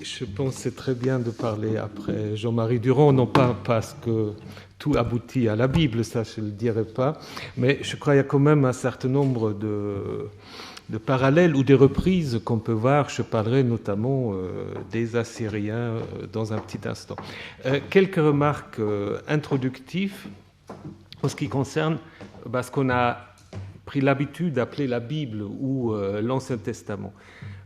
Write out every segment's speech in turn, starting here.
je pense que c'est très bien de parler après Jean-Marie Durand, non pas parce que tout aboutit à la Bible, ça je ne le dirai pas, mais je crois qu'il y a quand même un certain nombre de parallèles ou des reprises qu'on peut voir. Je parlerai notamment des Assyriens dans un petit instant. Quelques remarques introductives en ce qui concerne ce qu'on a pris l'habitude d'appeler la Bible ou l'Ancien Testament.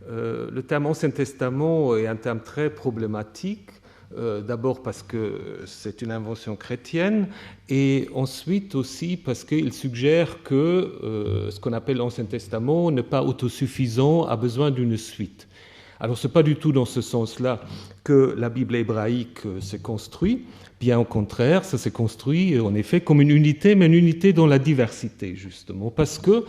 Le terme Ancien Testament est un terme très problématique, d'abord parce que c'est une invention chrétienne, et ensuite aussi parce qu'il suggère que ce qu'on appelle l'Ancien Testament n'est pas autosuffisant, a besoin d'une suite. Alors ce n'est pas du tout dans ce sens-là que la Bible hébraïque s'est construite, bien au contraire, ça s'est construit en effet comme une unité, mais une unité dans la diversité justement, parce que,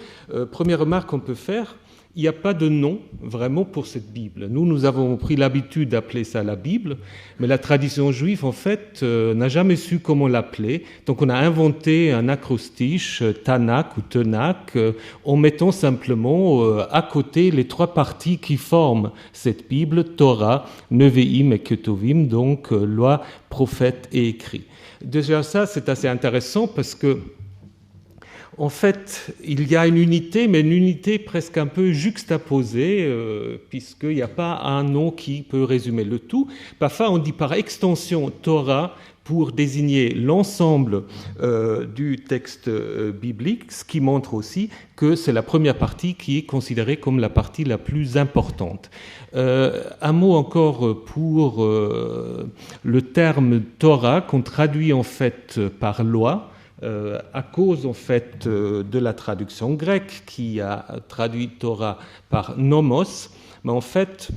première remarque qu'on peut faire, il n'y a pas de nom vraiment pour cette Bible. Nous avons pris l'habitude d'appeler ça la Bible, mais la tradition juive, en fait, n'a jamais su comment l'appeler. Donc on a inventé un acrostiche, Tanakh ou Tenakh, en mettant simplement à côté les trois parties qui forment cette Bible, Torah, Nevi'im et Ketuvim, donc loi, prophète et écrit. Déjà ça, c'est assez intéressant parce que en fait, il y a une unité, mais une unité presque un peu juxtaposée, puisqu'il n'y a pas un nom qui peut résumer le tout. Parfois, on dit par extension Torah pour désigner l'ensemble du texte biblique, ce qui montre aussi que c'est la première partie qui est considérée comme la partie la plus importante. Un mot encore pour le terme Torah, qu'on traduit en fait par loi, à cause en fait de la traduction grecque qui a traduit Torah par nomos, mais en fait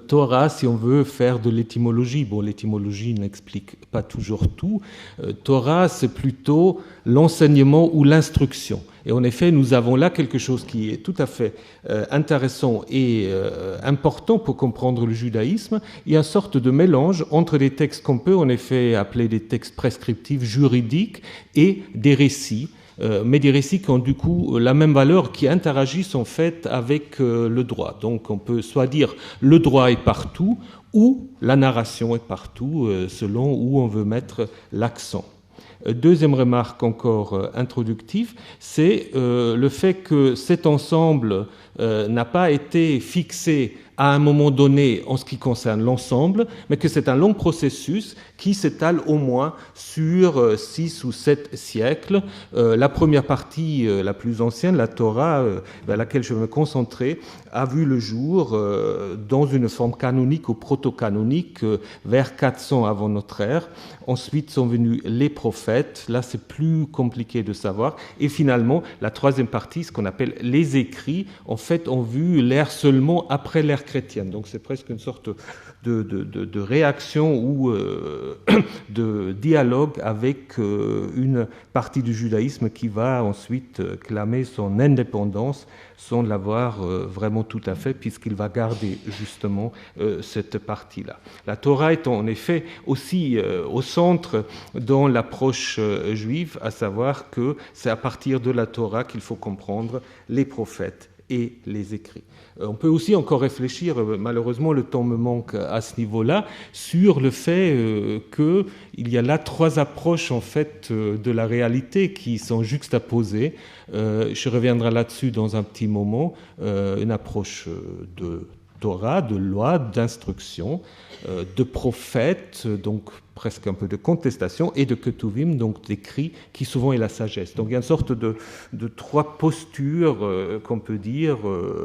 Torah, si on veut faire de l'étymologie, bon, l'étymologie n'explique pas toujours tout, Torah c'est plutôt l'enseignement ou l'instruction. Et en effet, nous avons là quelque chose qui est tout à fait intéressant et important pour comprendre le judaïsme. Il y a une sorte de mélange entre des textes qu'on peut en effet appeler des textes prescriptifs juridiques et des récits, mais des récits qui ont du coup la même valeur, qui interagissent en fait avec le droit. Donc on peut soit dire le droit est partout, ou la narration est partout, selon où on veut mettre l'accent. Deuxième remarque encore introductive, c'est le fait que cet ensemble n'a pas été fixé à un moment donné en ce qui concerne l'ensemble, mais que c'est un long processus qui s'étale au moins sur 6 ou 7 siècles. La première partie, la plus ancienne, la Torah, à laquelle je vais me concentrer, a vu le jour dans une forme canonique ou proto-canonique vers 400 avant notre ère. Ensuite sont venus les prophètes, là c'est plus compliqué de savoir. Et finalement, la troisième partie, ce qu'on appelle les écrits, en fait ont vu l'ère seulement après l'ère chrétienne. Donc c'est presque une sorte de réaction ou de dialogue avec une partie du judaïsme qui va ensuite clamer son indépendance sans l'avoir vraiment tout à fait, puisqu'il va garder justement cette partie-là. La Torah est en effet aussi au centre dans l'approche juive, à savoir que c'est à partir de la Torah qu'il faut comprendre les prophètes et les écrits. On peut aussi encore réfléchir, malheureusement le temps me manque à ce niveau-là, sur le fait qu'il y a là 3 approches en fait de la réalité qui sont juxtaposées. Je reviendrai là-dessus dans un petit moment. Une approche de Torah, de loi, d'instruction, de prophète, donc presque un peu de contestation, et de Ketuvim, donc d'écrit, qui souvent est la sagesse. Donc il y a une sorte de 3 postures qu'on peut dire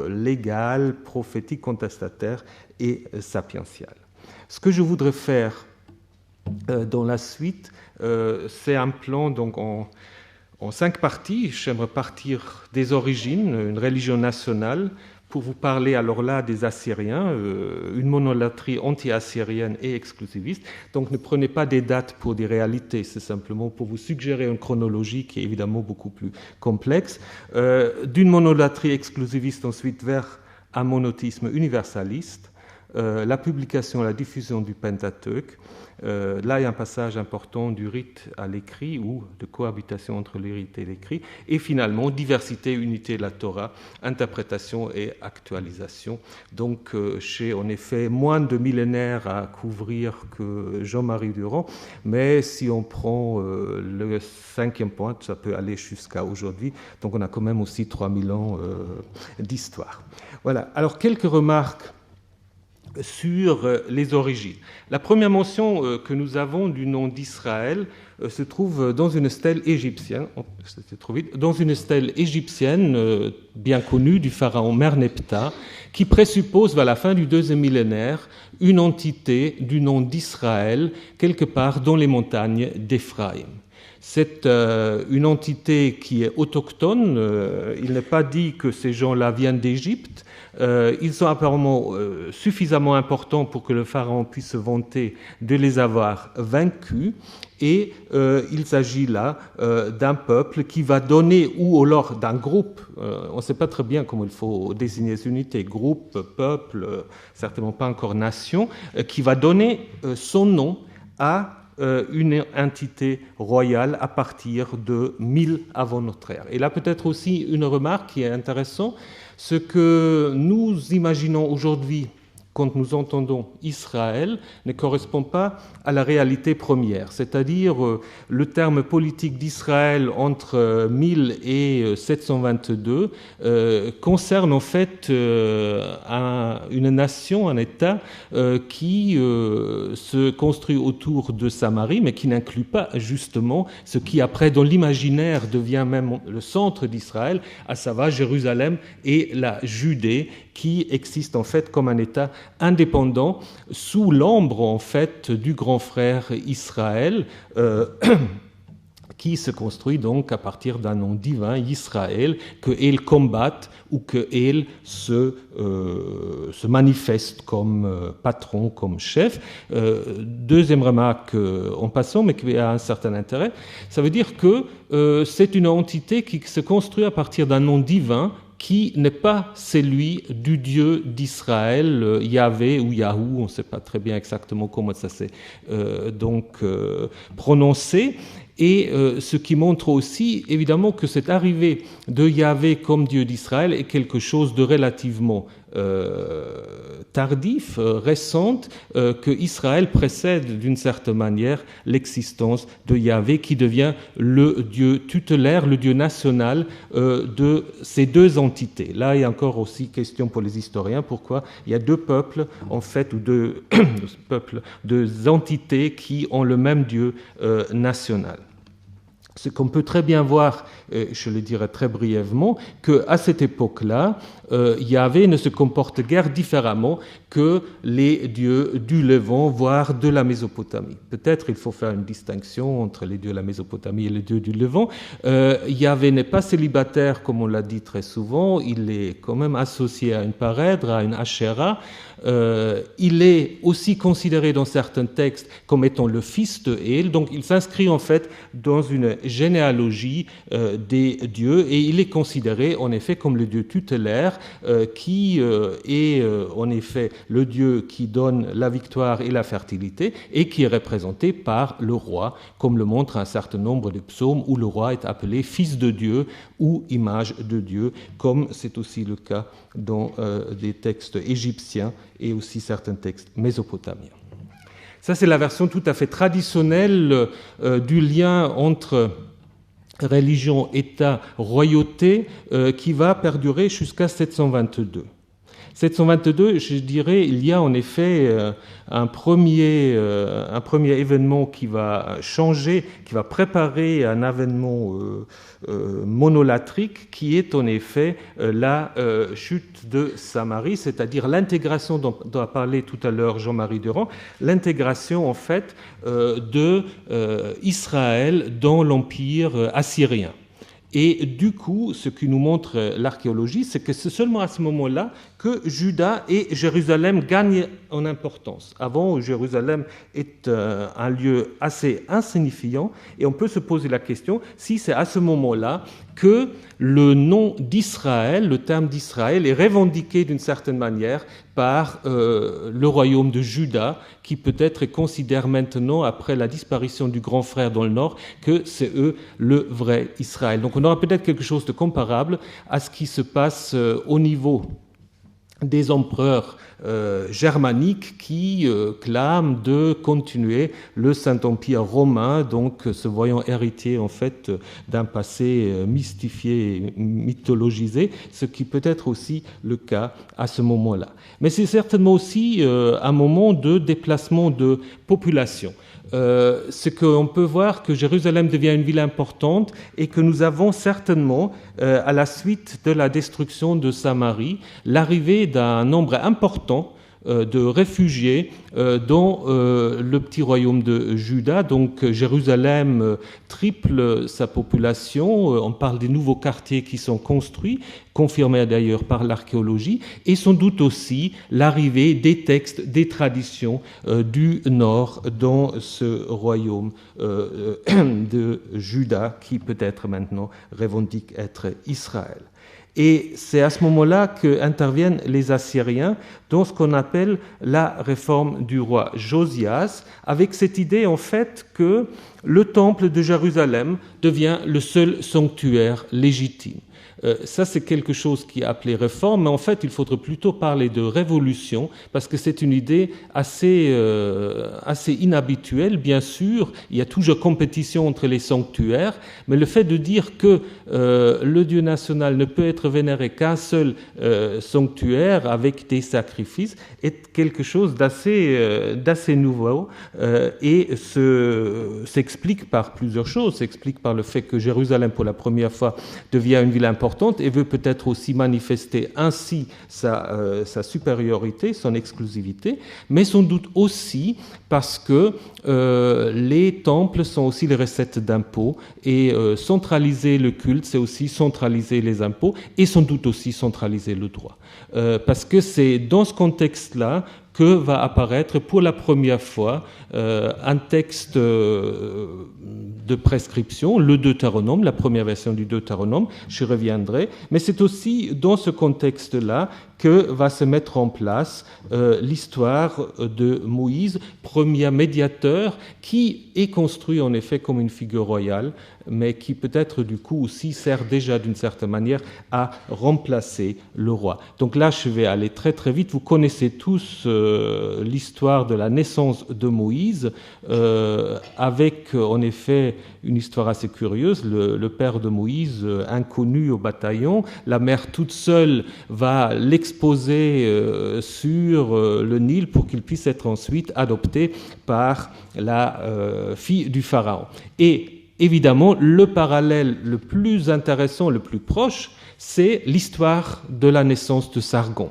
légales, prophétiques, contestataires et sapientiales. Ce que je voudrais faire dans la suite, c'est un plan donc en 5 parties. J'aimerais partir des origines, une religion nationale, pour vous parler alors là des Assyriens, une monolatrie anti-assyrienne et exclusiviste. Donc ne prenez pas des dates pour des réalités, c'est simplement pour vous suggérer une chronologie qui est évidemment beaucoup plus complexe. D'une monolatrie exclusiviste ensuite vers un monothéisme universaliste, la publication, la diffusion du Pentateuque. Là, il y a un passage important du rite à l'écrit ou de cohabitation entre le rite et l'écrit. Et finalement, diversité, unité de la Torah, interprétation et actualisation. Donc, en effet, moins de millénaires à couvrir que Jean-Marie Durand, mais si on prend le 5e point, ça peut aller jusqu'à aujourd'hui. Donc, on a quand même aussi 3000 ans d'histoire. Voilà. Alors, quelques remarques sur les origines. La première mention que nous avons du nom d'Israël se trouve dans une stèle égyptienne, bien connue du pharaon Merneptah, qui présuppose vers la fin du 2e millénaire une entité du nom d'Israël quelque part dans les montagnes d'Éphraïm. C'est une entité qui est autochtone. Il n'est pas dit que ces gens-là viennent d'Égypte. Ils sont apparemment suffisamment importants pour que le pharaon puisse se vanter de les avoir vaincus. Et il s'agit là d'un peuple qui va donner, ou alors d'un groupe, on ne sait pas très bien comment il faut désigner cette unité, groupe, peuple, certainement pas encore nation, qui va donner son nom à une entité royale à partir de 1000 avant notre ère. Et là, peut-être aussi une remarque qui est intéressante, ce que nous imaginons aujourd'hui quand nous entendons Israël ne correspond pas à la réalité première, c'est-à-dire le terme politique d'Israël entre 1000 et 722 concerne en fait une nation, un État qui se construit autour de Samarie, mais qui n'inclut pas justement ce qui après dans l'imaginaire devient même le centre d'Israël, à savoir Jérusalem et la Judée, qui existe en fait comme un État indépendant sous l'ombre en fait du grand frère Israël, qui se construit donc à partir d'un nom divin, Israël, que El combatte ou que El se manifeste comme patron, comme chef. Deuxième remarque en passant, mais qui a un certain intérêt, ça veut dire que c'est une entité qui se construit à partir d'un nom divin qui n'est pas celui du Dieu d'Israël, Yahvé ou Yahou, on ne sait pas très bien exactement comment ça s'est prononcé. Et ce qui montre aussi, évidemment, que cette arrivée de Yahvé comme Dieu d'Israël est quelque chose de relativement tardif, récente, que Israël précède d'une certaine manière l'existence de Yahvé, qui devient le Dieu tutélaire, le Dieu national de ces deux entités. Là, il y a encore aussi question pour les historiens, pourquoi il y a deux peuples, en fait, ou deux entités qui ont le même Dieu national. Ce qu'on peut très bien voir, je le dirai très brièvement, qu'à cette époque-là, Yahvé ne se comporte guère différemment que les dieux du Levant, voire de la Mésopotamie. Peut-être il faut faire une distinction entre les dieux de la Mésopotamie et les dieux du Levant. Yahvé n'est pas célibataire, comme on l'a dit très souvent, il est quand même associé à une parèdre, à une Asherah. Il est aussi considéré dans certains textes comme étant le fils de El, donc il s'inscrit en fait dans une généalogie des dieux, et il est considéré en effet comme le dieu tutélaire qui est en effet le dieu qui donne la victoire et la fertilité, et qui est représenté par le roi, comme le montre un certain nombre de psaumes où le roi est appelé fils de Dieu ou image de Dieu, comme c'est aussi le cas dans des textes égyptiens et aussi certains textes mésopotamiens. Ça, c'est la version tout à fait traditionnelle du lien entre religion, État, royauté, qui va perdurer jusqu'à 722. 722, je dirais, il y a en effet un premier événement qui va changer, qui va préparer un événement monolatrique, qui est en effet la chute de Samarie, c'est-à-dire l'intégration dont a parlé tout à l'heure Jean-Marie Durand, l'intégration en fait de Israël dans l'empire assyrien. Et du coup, ce que nous montre l'archéologie, c'est que c'est seulement à ce moment-là que Juda et Jérusalem gagnent en importance. Avant, Jérusalem est un lieu assez insignifiant, et on peut se poser la question si c'est à ce moment-là que le nom d'Israël, le terme d'Israël, est revendiqué d'une certaine manière par le royaume de Juda, qui peut-être considère maintenant, après la disparition du grand frère dans le nord, que c'est eux le vrai Israël. Donc on aura peut-être quelque chose de comparable à ce qui se passe au niveau des empereurs germaniques qui clament de continuer le Saint-Empire romain, donc se voyant héritier en fait d'un passé mystifié et mythologisé, ce qui peut être aussi le cas à ce moment-là. Mais c'est certainement aussi un moment de déplacement de population. C'est qu'on peut voir que Jérusalem devient une ville importante et que nous avons certainement, à la suite de la destruction de Samarie, l'arrivée d'un nombre important de réfugiés dans le petit royaume de Juda. Donc Jérusalem triple sa population, on parle des nouveaux quartiers qui sont construits, confirmés d'ailleurs par l'archéologie, et sans doute aussi l'arrivée des textes, des traditions du nord dans ce royaume de Juda qui peut-être maintenant revendique être Israël. Et c'est à ce moment-là qu'interviennent les Assyriens dans ce qu'on appelle la réforme du roi Josias, avec cette idée en fait que le temple de Jérusalem devient le seul sanctuaire légitime. Ça, c'est quelque chose qui est appelé réforme, mais en fait, il faudrait plutôt parler de révolution, parce que c'est une idée assez inhabituelle. Bien sûr, il y a toujours compétition entre les sanctuaires, mais le fait de dire que le Dieu national ne peut être vénéré qu'un seul sanctuaire avec des sacrifices est quelque chose d'assez nouveau et s'explique par plusieurs choses. S'explique par le fait que Jérusalem, pour la première fois, devient une ville importante et veut peut-être aussi manifester ainsi sa supériorité, son exclusivité, mais sans doute aussi parce que les temples sont aussi les recettes d'impôts et centraliser le culte, c'est aussi centraliser les impôts et sans doute aussi centraliser le droit. Parce que c'est dans ce contexte-là que va apparaître pour la première fois un texte de prescription, le Deutéronome, la première version du Deutéronome, je reviendrai, mais c'est aussi dans ce contexte-là que va se mettre en place l'histoire de Moïse, premier médiateur, qui est construit en effet comme une figure royale, mais qui peut-être du coup aussi sert déjà d'une certaine manière à remplacer le roi. Donc là, je vais aller très très vite. Vous connaissez tous l'histoire de la naissance de Moïse, avec en effet une histoire assez curieuse. Le père de Moïse, inconnu au bataillon, la mère toute seule va l'exposer sur le Nil pour qu'il puisse être ensuite adopté par la fille du Pharaon. Et évidemment, le parallèle le plus intéressant, le plus proche, c'est l'histoire de la naissance de Sargon,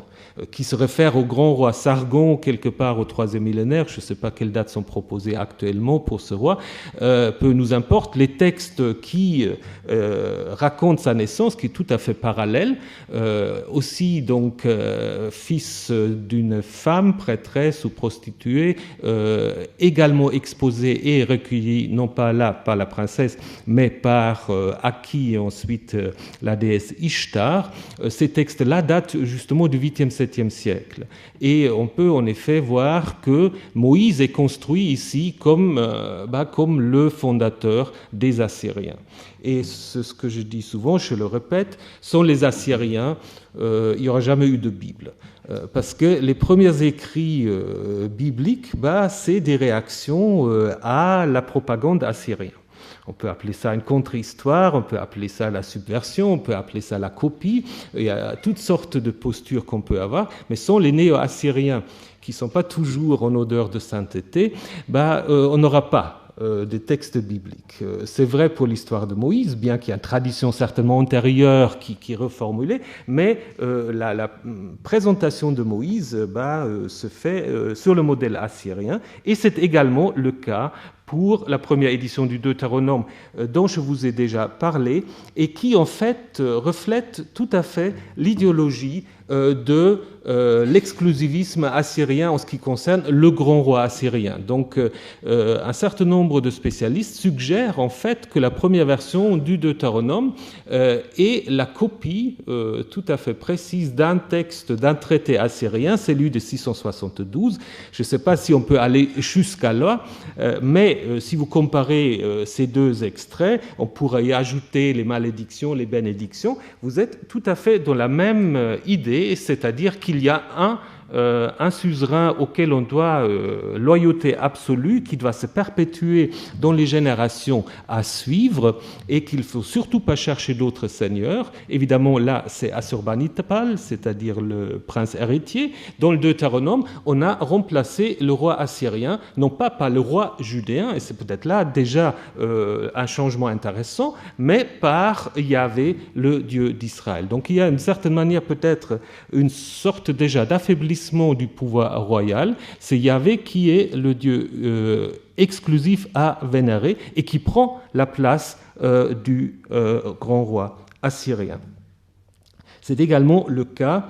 qui se réfère au grand roi Sargon, quelque part au 3e millénaire. Je ne sais pas quelles dates sont proposées actuellement pour ce roi, peu nous importe. Les textes qui racontent sa naissance, qui est tout à fait parallèle, aussi donc fils d'une femme, prêtresse ou prostituée, également exposé et recueilli, non pas là, par la princesse, mais par Aki et ensuite la déesse Ishtar. Ces textes-là datent justement du 8e, 7e siècle. Et on peut en effet voir que Moïse est construit ici comme le fondateur des Assyriens. Et c'est ce que je dis souvent, je le répète, sans les Assyriens, il n'y aura jamais eu de Bible. Parce que les premiers écrits bibliques, c'est des réactions à la propagande assyrienne. On peut appeler ça une contre-histoire, on peut appeler ça la subversion, on peut appeler ça la copie. Il y a toutes sortes de postures qu'on peut avoir, mais sans les néo-assyriens, qui ne sont pas toujours en odeur de sainteté, on n'aura pas des textes bibliques. C'est vrai pour l'histoire de Moïse, bien qu'il y ait une tradition certainement antérieure qui est reformulée, mais la présentation de Moïse se fait sur le modèle assyrien, et c'est également le cas pour la première édition du Deutéronome dont je vous ai déjà parlé et qui en fait reflète tout à fait l'idéologie de l'exclusivisme assyrien en ce qui concerne le grand roi assyrien. Donc un certain nombre de spécialistes suggèrent en fait que la première version du Deutéronome est la copie tout à fait précise d'un texte, d'un traité assyrien, celui de 672. Je ne sais pas si on peut aller jusqu'à là, mais si vous comparez ces deux extraits, on pourrait y ajouter les malédictions, les bénédictions. Vous êtes tout à fait dans la même idée, c'est-à-dire qu'il y a un suzerain auquel on doit loyauté absolue, qui doit se perpétuer dans les générations à suivre et qu'il ne faut surtout pas chercher d'autres seigneurs. Évidemment, là, c'est Assurbanipal, c'est-à-dire le prince héritier. Dans le Deutéronome, on a remplacé le roi assyrien, non pas par le roi judéen, et c'est peut-être là déjà un changement intéressant, mais par Yahvé, le Dieu d'Israël. Donc il y a d'une certaine manière peut-être une sorte déjà d'affaiblissement du pouvoir royal. C'est Yahvé qui est le Dieu exclusif à vénérer et qui prend la place du grand roi assyrien. C'est également le cas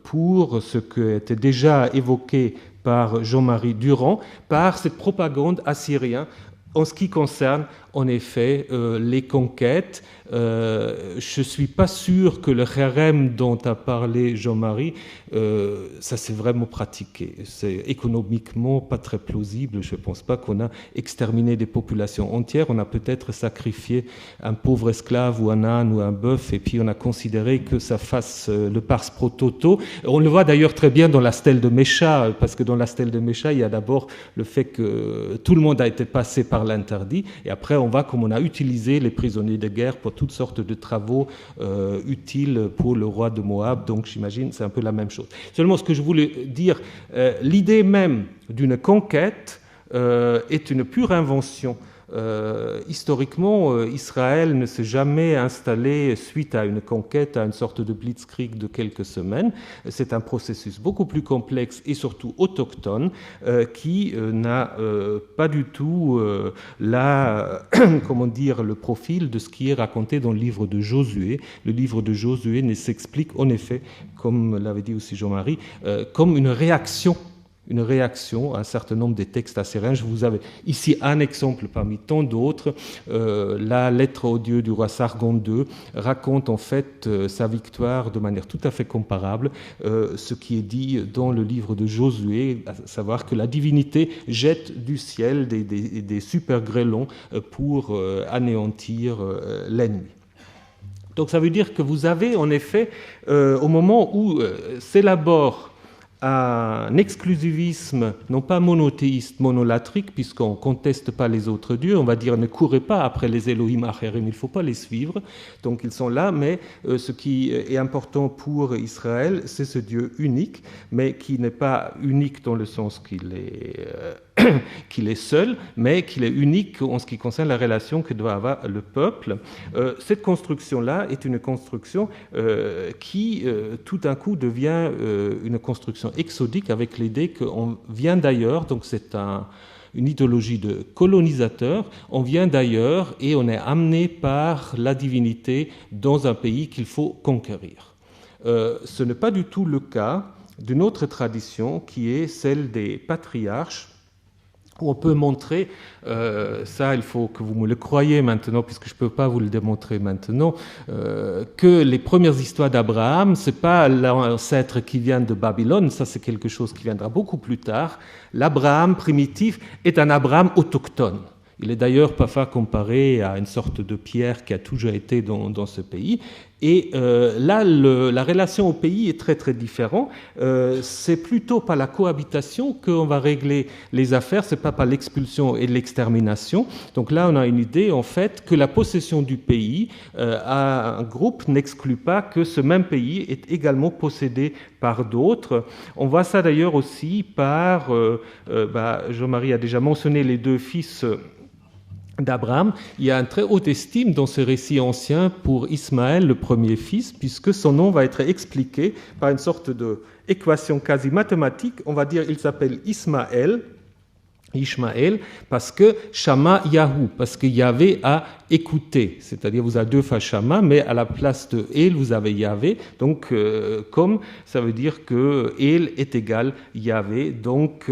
pour ce qui était déjà évoqué par Jean-Marie Durand, par cette propagande assyrienne en ce qui concerne en effet les conquêtes. Je ne suis pas sûr que le harem dont a parlé Jean-Marie, ça s'est vraiment pratiqué. C'est économiquement pas très plausible. Je ne pense pas qu'on a exterminé des populations entières. On a peut-être sacrifié un pauvre esclave ou un âne ou un bœuf et puis on a considéré que ça fasse le pars pro toto. On le voit d'ailleurs très bien dans la stèle de Mécha, parce que dans la stèle de Mécha, il y a d'abord le fait que tout le monde a été passé par l'interdit et après on voit comme on a utilisé les prisonniers de guerre pour toutes sortes de travaux utiles pour le roi de Moab. Donc j'imagine c'est un peu la même chose. Seulement ce que je voulais dire, l'idée même d'une conquête est une pure invention. Historiquement, Israël ne s'est jamais installé suite à une conquête, à une sorte de blitzkrieg de quelques semaines. C'est un processus beaucoup plus complexe et surtout autochtone qui n'a pas du tout le profil de ce qui est raconté dans le livre de Josué. Le livre de Josué ne s'explique en effet, comme l'avait dit aussi Jean-Marie, comme une réaction à un certain nombre des textes assyriens. Je vous avais ici un exemple parmi tant d'autres. La lettre au Dieu du roi Sargon II raconte en fait sa victoire de manière tout à fait comparable, ce qui est dit dans le livre de Josué, à savoir que la divinité jette du ciel des super grêlons pour anéantir l'ennemi. Donc ça veut dire que vous avez en effet, au moment où s'élabore un exclusivisme, non pas monothéiste, monolatrique, puisqu'on ne conteste pas les autres dieux, on va dire ne courez pas après les Elohim Acherim, il ne faut pas les suivre, donc ils sont là, mais ce qui est important pour Israël, c'est ce Dieu unique, mais qui n'est pas unique dans le sens qu'il est seul, mais qu'il est unique en ce qui concerne la relation que doit avoir le peuple. Cette construction-là est une construction qui, tout d'un coup, devient une construction exodique avec l'idée qu'on vient d'ailleurs, donc c'est une idéologie de colonisateur, on vient d'ailleurs et on est amené par la divinité dans un pays qu'il faut conquérir. Ce n'est pas du tout le cas d'une autre tradition qui est celle des patriarches, où on peut montrer, ça il faut que vous me le croyiez maintenant, puisque je ne peux pas vous le démontrer maintenant, que les premières histoires d'Abraham, ce n'est pas l'ancêtre qui vient de Babylone, ça c'est quelque chose qui viendra beaucoup plus tard. L'Abraham primitif est un Abraham autochtone. Il est d'ailleurs parfois comparé à une sorte de pierre qui a toujours été dans ce pays. Et là, la relation au pays est très très différente. C'est plutôt par la cohabitation qu'on va régler les affaires, c'est pas par l'expulsion et l'extermination. Donc là, on a une idée en fait que la possession du pays à un groupe n'exclut pas que ce même pays est également possédé par d'autres. On voit ça d'ailleurs aussi par, Jean-Marie a déjà mentionné les deux fils d'Abraham. Il y a une très haute estime dans ce récit ancien pour Ismaël, le premier fils, puisque son nom va être expliqué par une sorte d'équation quasi mathématique. On va dire qu'il s'appelle Ismaël, Ishmaël, parce que Shama Yahou, parce que Yahvé a écouté, c'est-à-dire vous avez deux fois Shama, mais à la place de El, vous avez Yahvé, donc comme ça veut dire que El est égal Yahvé, donc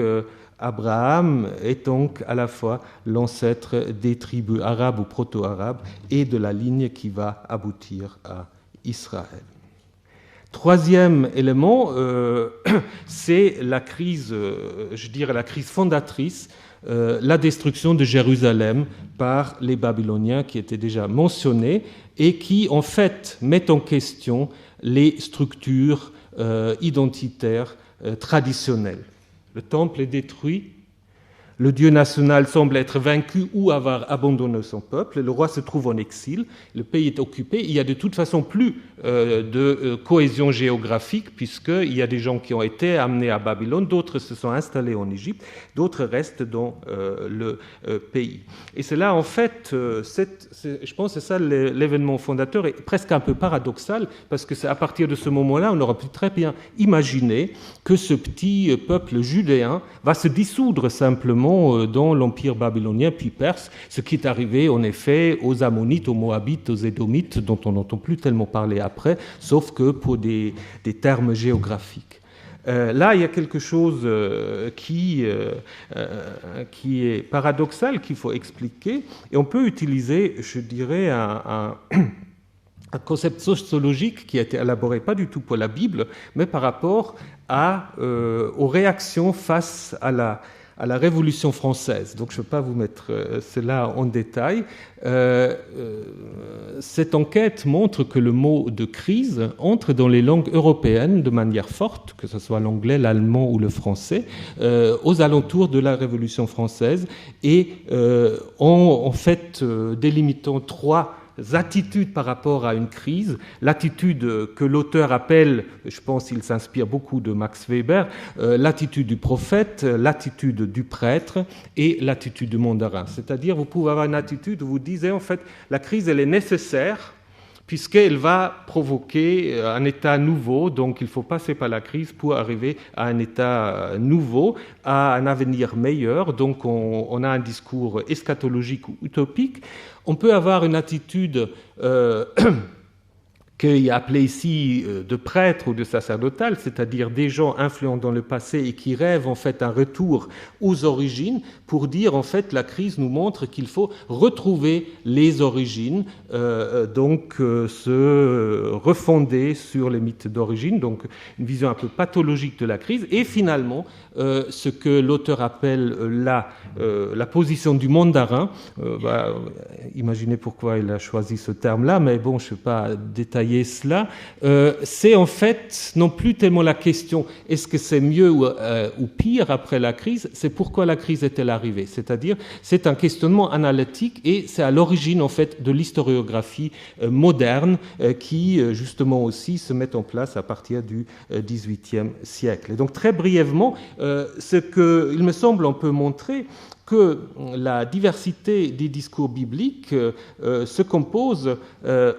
Abraham est donc à la fois l'ancêtre des tribus arabes ou proto-arabes et de la ligne qui va aboutir à Israël. Troisième élément, c'est la crise, je dirais la crise fondatrice, la destruction de Jérusalem par les Babyloniens qui étaient déjà mentionnés et qui en fait mettent en question les structures identitaires traditionnelles. Le temple est détruit, le Dieu national semble être vaincu ou avoir abandonné son peuple, le roi se trouve en exil, le pays est occupé, il n'y a de toute façon plus de cohésion géographique puisqu'il y a des gens qui ont été amenés à Babylone, d'autres se sont installés en Égypte, d'autres restent dans le pays. Et c'est là en fait, je pense que c'est ça l'événement fondateur, est presque un peu paradoxal parce que c'est à partir de ce moment-là, on aurait pu très bien imaginer que ce petit peuple judéen va se dissoudre simplement dans l'empire babylonien puis perse, ce qui est arrivé en effet aux Ammonites, aux Moabites, aux Édomites, dont on n'entend plus tellement parler après, sauf que pour des termes géographiques. Là, il y a quelque chose qui est paradoxal, qu'il faut expliquer, et on peut utiliser, je dirais, un concept sociologique qui a été élaboré pas du tout pour la Bible, mais par rapport aux réactions face à la Révolution française. Donc je ne vais pas vous mettre cela en détail. Cette enquête montre que le mot de crise entre dans les langues européennes de manière forte, que ce soit l'anglais, l'allemand ou le français, aux alentours de la Révolution française, et en fait délimitant trois attitudes par rapport à une crise, l'attitude que l'auteur appelle, je pense qu'il s'inspire beaucoup de Max Weber, l'attitude du prophète, l'attitude du prêtre et l'attitude du mandarin. C'est-à-dire, vous pouvez avoir une attitude où vous disiez, en fait, la crise, elle est nécessaire, puisqu'elle va provoquer un état nouveau, donc il faut passer par la crise pour arriver à un état nouveau, à un avenir meilleur, donc on a un discours eschatologique ou utopique. On peut avoir une attitude qu'il a appelé ici de prêtre ou de sacerdotal, c'est-à-dire des gens influents dans le passé et qui rêvent en fait un retour aux origines, pour dire en fait la crise nous montre qu'il faut retrouver les origines, donc se refonder sur les mythes d'origine, donc une vision un peu pathologique de la crise, et finalement ce que l'auteur appelle la position du mandarin, imaginez pourquoi il a choisi ce terme-là, mais bon, je ne vais pas détailler cela, c'est en fait non plus tellement la question est-ce que c'est mieux ou pire après la crise, c'est pourquoi la crise est-elle arrivée, c'est-à-dire c'est un questionnement analytique et c'est à l'origine en fait de l'historiographie moderne qui justement aussi se met en place à partir du XVIIIe siècle. Et donc très brièvement, ce qu'il me semble on peut montrer que la diversité des discours bibliques se compose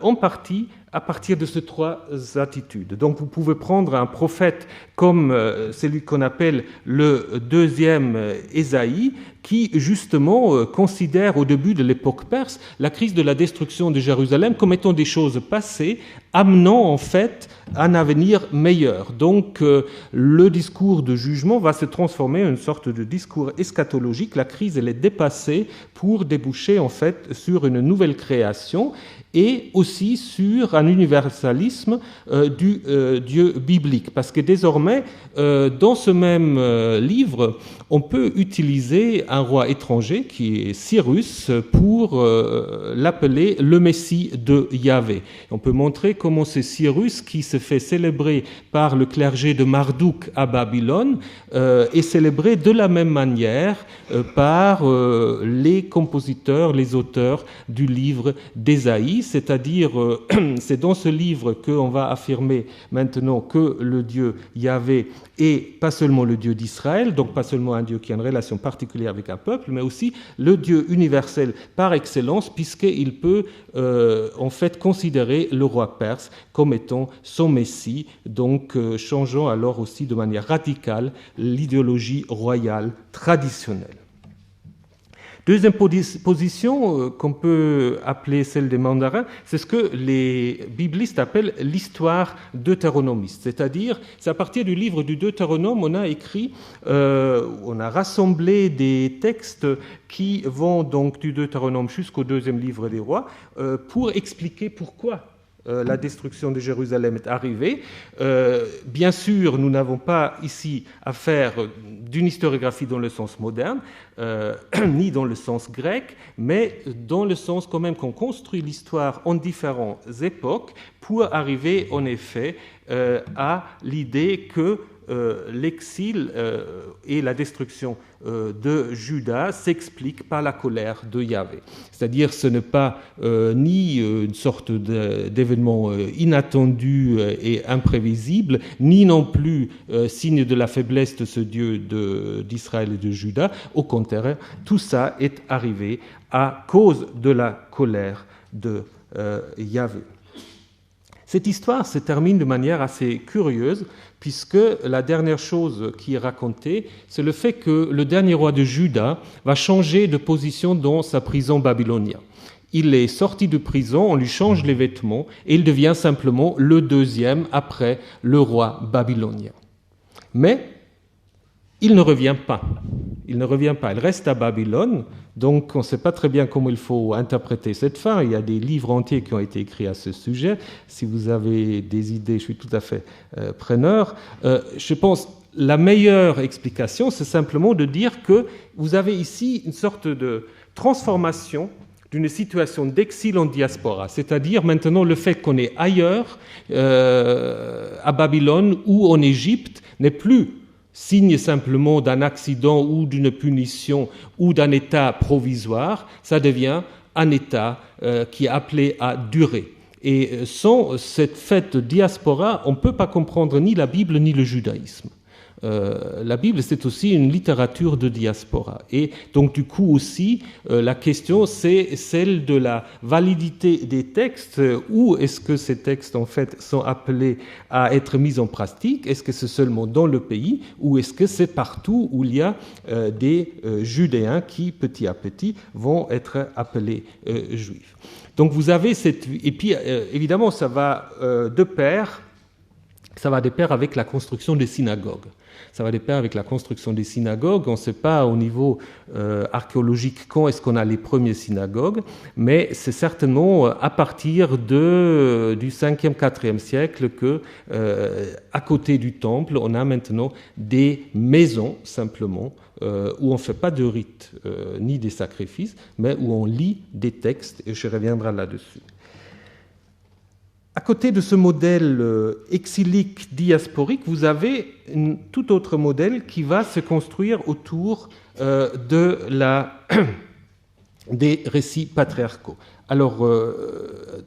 en partie à partir de ces trois attitudes. Donc vous pouvez prendre un prophète comme celui qu'on appelle le deuxième Ésaïe, qui justement considère au début de l'époque perse la crise de la destruction de Jérusalem comme étant des choses passées, amenant en fait un avenir meilleur. Donc le discours de jugement va se transformer en une sorte de discours eschatologique. La crise elle est dépassée pour déboucher en fait sur une nouvelle création et aussi sur un universalisme du Dieu biblique. Parce que désormais, dans ce même livre, on peut utiliser un roi étranger qui est Cyrus pour l'appeler le Messie de Yahvé. On peut montrer comment c'est Cyrus qui se fait célébrer par le clergé de Marduk à Babylone est célébré de la même manière par les compositeurs, les auteurs du livre d'Ésaïe, c'est-à-dire c'est dans ce livre qu'on va affirmer maintenant que le Dieu Yahvé est pas seulement le Dieu d'Israël, donc pas seulement un Dieu qui a une relation particulière avec un peuple, mais aussi le Dieu universel par excellence, puisqu'il peut en fait considérer le roi perse comme étant son Messie, donc changeant alors aussi de manière radicale l'idéologie royale traditionnelle. Deuxième position, qu'on peut appeler celle des mandarins, c'est ce que les biblistes appellent l'histoire deutéronomiste. C'est-à-dire, c'est à partir du livre du Deutéronome, on a rassemblé des textes qui vont donc du Deutéronome jusqu'au deuxième livre des rois pour expliquer pourquoi la destruction de Jérusalem est arrivée. Bien sûr, nous n'avons pas ici à faire d'une historiographie dans le sens moderne, ni dans le sens grec, mais dans le sens quand même qu'on construit l'histoire en différentes époques pour arriver en effet à l'idée que l'exil et la destruction de Juda s'expliquent par la colère de Yahvé. C'est-à-dire ce n'est pas ni une sorte d'événement inattendu et imprévisible, ni non plus signe de la faiblesse de ce Dieu d'Israël et de Juda. Au contraire, tout ça est arrivé à cause de la colère de Yahvé. Cette histoire se termine de manière assez curieuse, puisque la dernière chose qui est racontée, c'est le fait que le dernier roi de Juda va changer de position dans sa prison babylonienne. Il est sorti de prison, on lui change les vêtements, et il devient simplement le deuxième après le roi babylonien. Mais il ne revient pas. Il reste à Babylone, donc on ne sait pas très bien comment il faut interpréter cette fin. Il y a des livres entiers qui ont été écrits à ce sujet. Si vous avez des idées, je suis tout à fait preneur. Je pense la meilleure explication, c'est simplement de dire que vous avez ici une sorte de transformation d'une situation d'exil en diaspora, c'est-à-dire maintenant le fait qu'on est ailleurs, à Babylone ou en Égypte, n'est plus signe simplement d'un accident ou d'une punition ou d'un état provisoire, ça devient un état qui est appelé à durer. Et sans cette fête diaspora, on ne peut pas comprendre ni la Bible ni le judaïsme. La Bible, c'est aussi une littérature de diaspora. Et donc, du coup, aussi, la question, c'est celle de la validité des textes. Où est-ce que ces textes, en fait, sont appelés à être mis en pratique? Est-ce que c'est seulement dans le pays ou est-ce que c'est partout où il y a des Judéens qui, petit à petit, vont être appelés juifs? Donc, vous avez cette... Et puis, évidemment, ça va de pair avec la construction des synagogues. Ça va de pair avec la construction des synagogues. On ne sait pas au niveau archéologique quand est-ce qu'on a les premières synagogues, mais c'est certainement à partir du 5e, 4e siècle que, à côté du temple, on a maintenant des maisons, simplement, où on ne fait pas de rites ni des sacrifices, mais où on lit des textes, et je reviendrai là-dessus. À côté de ce modèle exilique diasporique, vous avez un tout autre modèle qui va se construire autour des récits patriarcaux. Alors,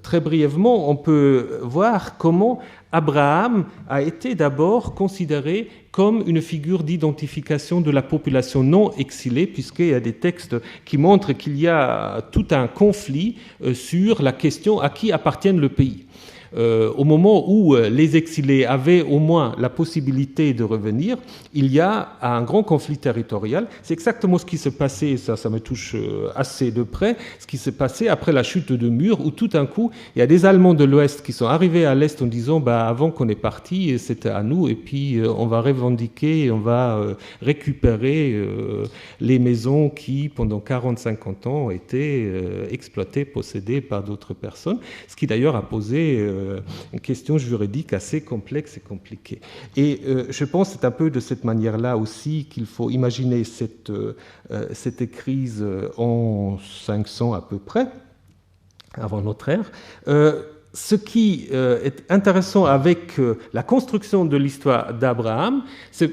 très brièvement, on peut voir comment Abraham a été d'abord considéré comme une figure d'identification de la population non exilée, puisqu'il y a des textes qui montrent qu'il y a tout un conflit sur la question à qui appartient le pays. Au moment où les exilés avaient au moins la possibilité de revenir, il y a un grand conflit territorial. C'est exactement ce qui s'est passé, ça me touche assez de près, ce qui s'est passé après la chute de Mur, où tout d'un coup, il y a des Allemands de l'Ouest qui sont arrivés à l'Est en disant avant qu'on est parti, c'était à nous, et puis on va revendiquer, on va récupérer les maisons qui, pendant 40-50 ans, ont été exploitées, possédées par d'autres personnes, ce qui d'ailleurs a posé une question juridique assez complexe et compliquée. Et je pense que c'est un peu de cette manière-là aussi qu'il faut imaginer cette crise en 500 à peu près, avant notre ère. Ce qui est intéressant avec la construction de l'histoire d'Abraham, c'est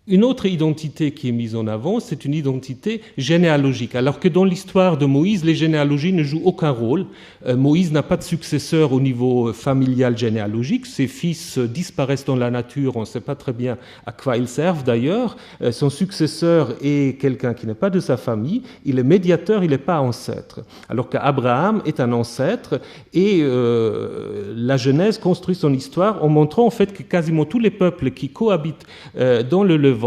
une autre identité qui est mise en avant, c'est une identité généalogique. Alors que dans l'histoire de Moïse, les généalogies ne jouent aucun rôle. Moïse n'a pas de successeur au niveau familial généalogique. Ses fils disparaissent dans la nature, on ne sait pas très bien à quoi ils servent d'ailleurs. Son successeur est quelqu'un qui n'est pas de sa famille. Il est médiateur, il n'est pas ancêtre. Alors qu'Abraham est un ancêtre et la Genèse construit son histoire en montrant en fait que quasiment tous les peuples qui cohabitent dans le Levant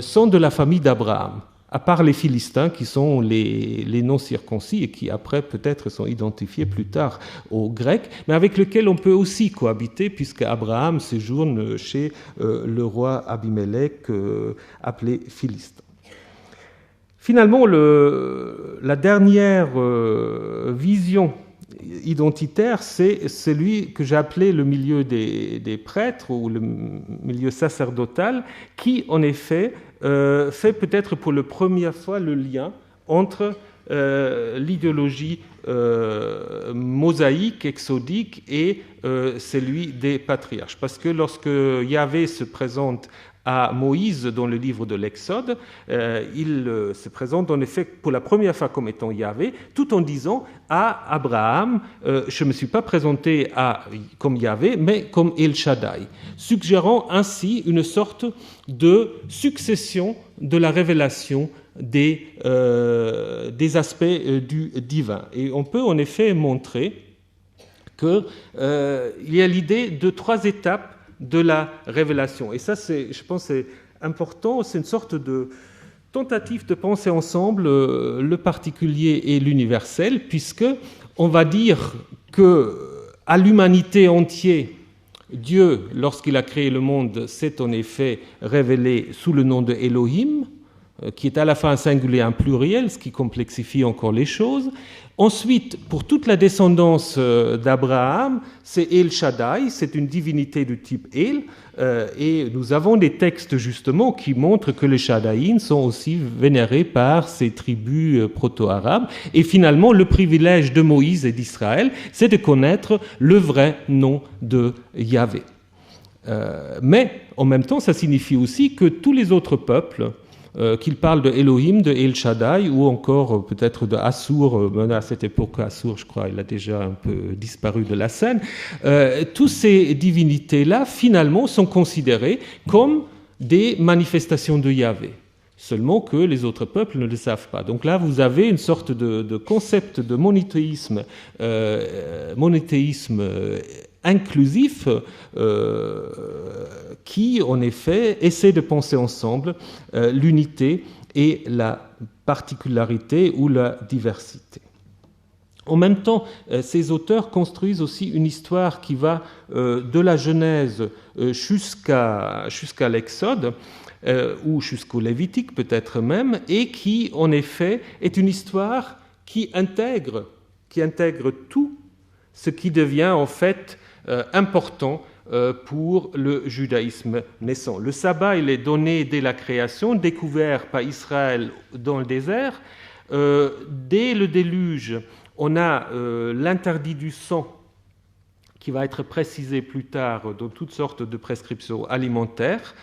sont de la famille d'Abraham. à part les Philistins qui sont les non-circoncis et qui après peut-être sont identifiés plus tard aux Grecs, mais avec lesquels on peut aussi cohabiter puisque Abraham séjourne chez le roi Abimelech appelé Philistin. Finalement, la dernière vision identitaire, c'est celui que j'ai appelé le milieu des prêtres ou le milieu sacerdotal, qui en effet fait peut-être pour la première fois le lien entre l'idéologie mosaïque, exodique et celui des patriarches. Parce que lorsque Yahvé se présente à Moïse dans le livre de l'Exode, il se présente en effet pour la première fois comme étant Yahvé, tout en disant à Abraham, je ne me suis pas présenté comme Yahvé, mais comme El Shaddai, suggérant ainsi une sorte de succession de la révélation des aspects du divin. Et on peut en effet montrer qu'il y a l'idée de 3 étapes de la révélation. Et ça, je pense, c'est important. C'est une sorte de tentative de penser ensemble le particulier et l'universel, puisque on va dire que à l'humanité entière, Dieu, lorsqu'il a créé le monde, s'est en effet révélé sous le nom de Elohim, qui est à la fois un singulier et un pluriel, ce qui complexifie encore les choses. Ensuite, pour toute la descendance d'Abraham, c'est El Shaddai, c'est une divinité du type El, et nous avons des textes justement qui montrent que les Shaddaïns sont aussi vénérés par ces tribus proto-arabes. Et finalement, le privilège de Moïse et d'Israël, c'est de connaître le vrai nom de Yahvé. Mais en même temps, ça signifie aussi que tous les autres peuples, qu'il parle de Elohim, de El Shaddai, ou encore peut-être de Assur, à cette époque, Assur, je crois, il a déjà un peu disparu de la scène. Toutes ces divinités-là, finalement, sont considérées comme des manifestations de Yahvé. Seulement que les autres peuples ne le savent pas. Donc là, vous avez une sorte de concept de monothéisme inclusif qui, en effet, essaie de penser ensemble l'unité et la particularité ou la diversité. En même temps, ces auteurs construisent aussi une histoire qui va de la Genèse jusqu'à l'Exode, ou jusqu'au Lévitique peut-être même, et qui, en effet, est une histoire qui intègre tout ce qui devient en fait important pour le judaïsme naissant. Le sabbat, il est donné dès la création, découvert par Israël dans le désert. Dès le déluge, on a l'interdit du sang qui va être précisé plus tard dans toutes sortes de prescriptions alimentaires.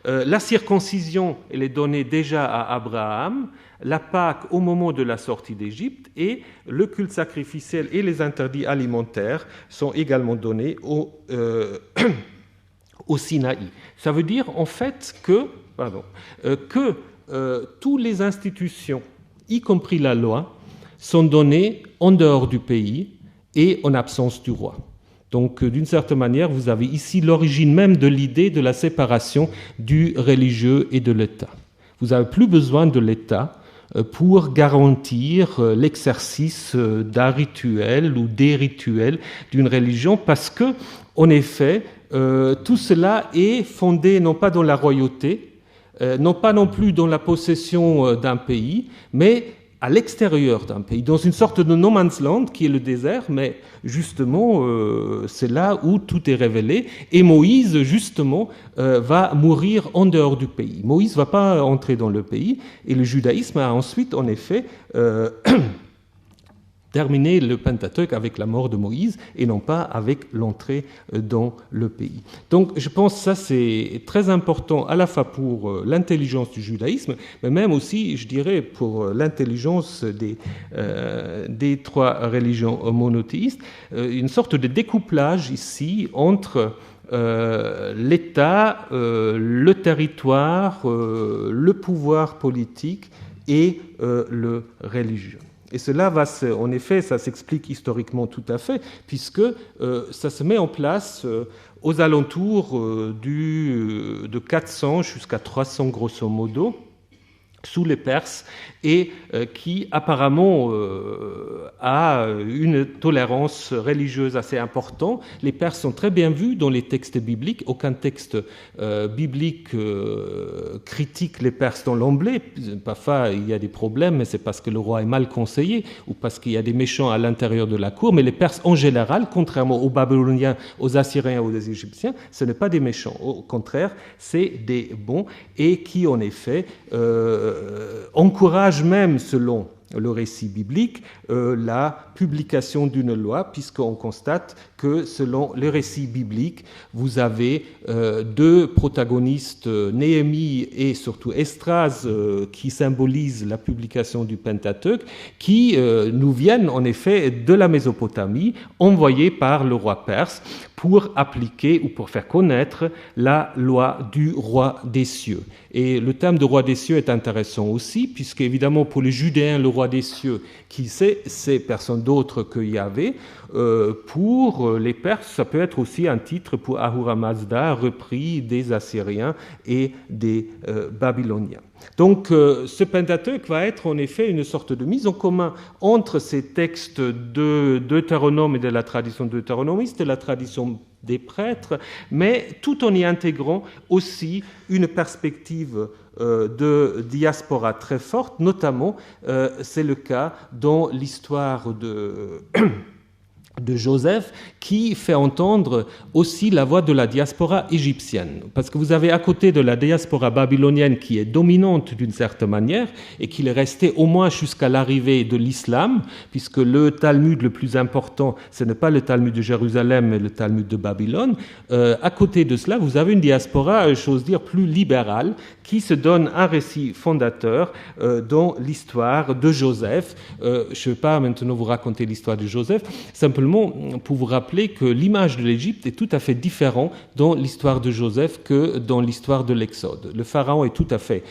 La circoncision, elle est donnée déjà à Abraham, la Pâque au moment de la sortie d'Égypte, et le culte sacrificiel et les interdits alimentaires sont également donnés au Sinaï. Ça veut dire en fait que toutes les institutions, y compris la loi, sont données en dehors du pays et en absence du roi. Donc, d'une certaine manière, vous avez ici l'origine même de l'idée de la séparation du religieux et de l'État. Vous n'avez plus besoin de l'État pour garantir l'exercice d'un rituel ou des rituels d'une religion, parce que, en effet, tout cela est fondé non pas dans la royauté, non pas non plus dans la possession d'un pays, mais à l'extérieur d'un pays, dans une sorte de no man's land qui est le désert, mais justement, c'est là où tout est révélé. Et Moïse, justement, va mourir en dehors du pays. Moïse ne va pas entrer dans le pays, et le judaïsme a ensuite, en effet, terminer le Pentateuque avec la mort de Moïse et non pas avec l'entrée dans le pays. Donc je pense que ça c'est très important à la fois pour l'intelligence du judaïsme, mais même aussi, je dirais, pour l'intelligence des 3 religions monothéistes, une sorte de découplage ici entre l'État, le territoire, le pouvoir politique et le religieux. Et cela va, en effet, ça s'explique historiquement tout à fait, puisque ça se met en place aux alentours de 400 jusqu'à 300 grosso modo, sous les Perses et qui apparemment a une tolérance religieuse assez importante. Les Perses sont très bien vus dans les textes bibliques. Aucun texte biblique critique les Perses dans l'emblée. Parfois, il y a des problèmes, mais c'est parce que le roi est mal conseillé ou parce qu'il y a des méchants à l'intérieur de la cour. Mais les Perses, en général, contrairement aux Babyloniens, aux Assyriens ou aux Égyptiens, ce n'est pas des méchants. Au contraire, c'est des bons et qui, en effet, encourage même, selon le récit biblique, la publication d'une loi, puisqu'on constate que, selon le récit biblique, vous avez deux protagonistes, Néhémie et surtout Esdras, qui symbolisent la publication du Pentateuque, qui nous viennent en effet de la Mésopotamie, envoyés par le roi perse pour appliquer ou pour faire connaître la loi du roi des cieux. Et le terme de roi des cieux est intéressant aussi, puisque évidemment pour les Judéens, le roi des cieux, qui c'est personne d'autre que Yahvé. Pour les Perses, ça peut être aussi un titre pour Ahura Mazda, repris des Assyriens et des Babyloniens. Donc ce Pentateuque va être en effet une sorte de mise en commun entre ces textes de Deutéronome et de la tradition deutéronomiste, de la tradition des prêtres, mais tout en y intégrant aussi une perspective de diaspora très forte, notamment c'est le cas dans l'histoire de Joseph, qui fait entendre aussi la voix de la diaspora égyptienne. Parce que vous avez à côté de la diaspora babylonienne qui est dominante d'une certaine manière et qui est restée au moins jusqu'à l'arrivée de l'islam, puisque le Talmud le plus important, ce n'est pas le Talmud de Jérusalem, mais le Talmud de Babylone. À côté de cela, vous avez une diaspora, j'ose dire, plus libérale, qui se donne un récit fondateur dans l'histoire de Joseph. Je ne vais pas maintenant vous raconter l'histoire de Joseph, simplement pour vous rappeler que l'image de l'Égypte est tout à fait différente dans l'histoire de Joseph que dans l'histoire de l'Exode. Le pharaon est tout à fait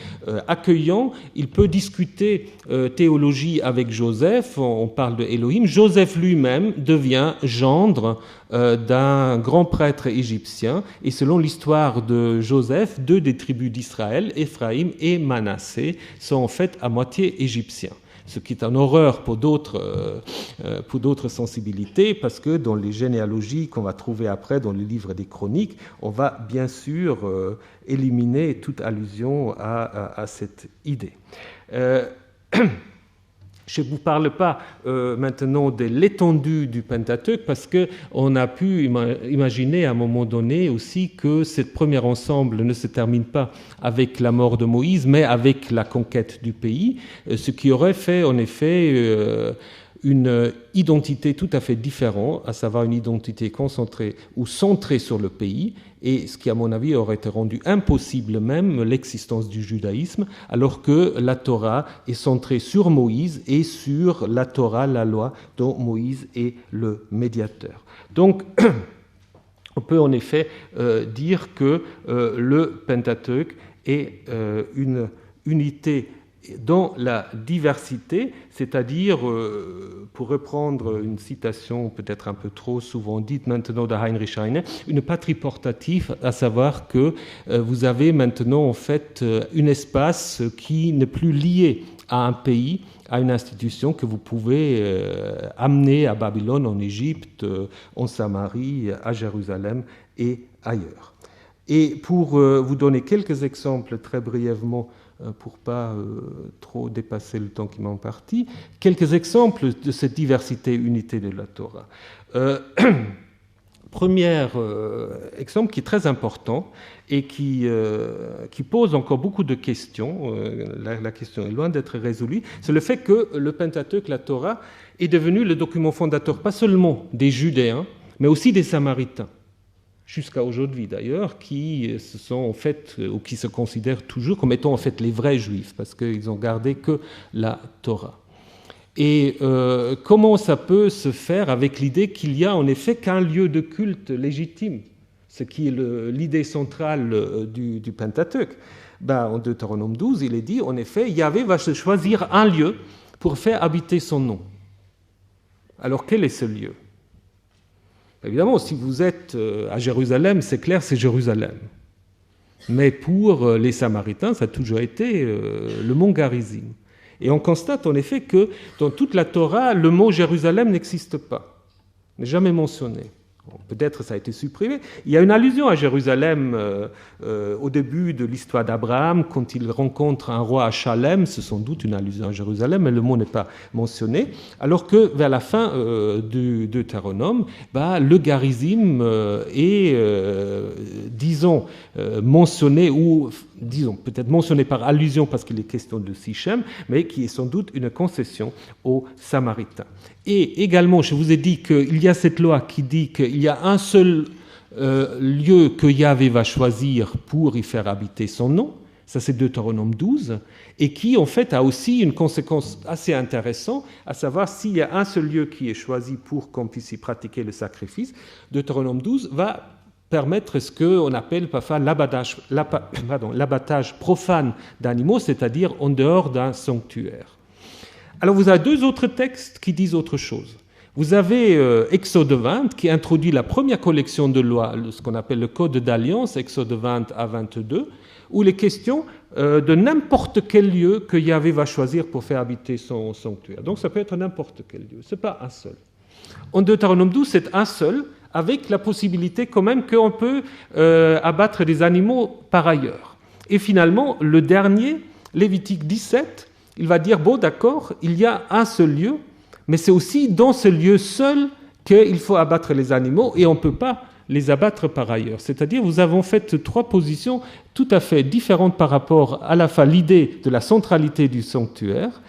accueillant, il peut discuter théologie avec Joseph, on parle de Elohim. Joseph lui-même devient gendre d'un grand prêtre égyptien, et selon l'histoire de Joseph, deux des tribus d'Israël, Éphraïm et Manassé, sont en fait à moitié égyptiens. Ce qui est une horreur pour d'autres sensibilités, parce que dans les généalogies qu'on va trouver après dans les livres des chroniques, on va bien sûr éliminer toute allusion à cette idée. Je ne vous parle pas maintenant de l'étendue du Pentateuque, parce qu'on a pu imaginer à un moment donné aussi que ce premier ensemble ne se termine pas avec la mort de Moïse, mais avec la conquête du pays, ce qui aurait fait en effet une identité tout à fait différente, à savoir une identité concentrée ou centrée sur le pays, et ce qui, à mon avis, aurait été rendu impossible même l'existence du judaïsme, alors que la Torah est centrée sur Moïse et sur la Torah, la loi, dont Moïse est le médiateur. Donc, on peut en effet dire que le Pentateuque est une unité dans la diversité, c'est-à-dire, pour reprendre une citation peut-être un peu trop souvent dite maintenant de Heinrich Heine, une patrie portative, à savoir que vous avez maintenant en fait un espace qui n'est plus lié à un pays, à une institution que vous pouvez amener à Babylone, en Égypte, en Samarie, à Jérusalem et ailleurs. Et pour vous donner quelques exemples très brièvement, pour ne pas trop dépasser le temps qui m'est imparti, quelques exemples de cette diversité, unité de la Torah. Premier exemple qui est très important et qui pose encore beaucoup de questions, la question est loin d'être résolue, c'est le fait que le Pentateuque, la Torah, est devenu le document fondateur pas seulement des Judéens, mais aussi des Samaritains, jusqu'à aujourd'hui d'ailleurs, qui se sont en fait, ou qui se considèrent toujours comme étant en fait les vrais Juifs, parce qu'ils ont gardé que la Torah. Et comment ça peut se faire avec l'idée qu'il n'y a en effet qu'un lieu de culte légitime, ce qui est l'idée centrale du Pentateuque. En Deutéronome 12, il est dit, en effet, Yahvé va se choisir un lieu pour faire habiter son nom. Alors quel est ce lieu ? Évidemment, si vous êtes à Jérusalem, c'est clair, c'est Jérusalem. Mais pour les Samaritains, ça a toujours été le mont Garizim. Et on constate en effet que dans toute la Torah, le mot Jérusalem n'existe pas, n'est jamais mentionné. Bon, peut-être ça a été supprimé. Il y a une allusion à Jérusalem au début de l'histoire d'Abraham, quand il rencontre un roi à Chalem, c'est sans doute une allusion à Jérusalem, mais le mot n'est pas mentionné. Alors que vers la fin du Deutéronome, le Garizim est, disons, mentionné, ou disons, peut-être mentionné par allusion parce qu'il est question de Sichem, mais qui est sans doute une concession aux Samaritains. Et également, je vous ai dit qu'il y a cette loi qui dit qu'il y a un seul lieu que Yahvé va choisir pour y faire habiter son nom, ça c'est Deutéronome 12, et qui en fait a aussi une conséquence assez intéressante, à savoir s'il y a un seul lieu qui est choisi pour qu'on puisse y pratiquer le sacrifice, Deutéronome 12 va permettre ce qu'on appelle parfois l'abattage profane d'animaux, c'est-à-dire en dehors d'un sanctuaire. Alors vous avez deux autres textes qui disent autre chose. Vous avez Exode 20 qui introduit la première collection de lois, ce qu'on appelle le Code d'Alliance, Exode 20 à 22, où il est question de n'importe quel lieu que Yahvé va choisir pour faire habiter son sanctuaire. Donc ça peut être n'importe quel lieu, ce n'est pas un seul. En Deutéronome 12, c'est un seul, avec la possibilité quand même qu'on peut abattre des animaux par ailleurs. Et finalement, le dernier, Lévitique 17, il va dire, bon d'accord, il y a un seul lieu, mais c'est aussi dans ce lieu seul qu'il faut abattre les animaux et on ne peut pas les abattre par ailleurs. C'est-à-dire, vous avez en fait trois positions tout à fait différentes par rapport à la fois l'idée de la centralité du sanctuaire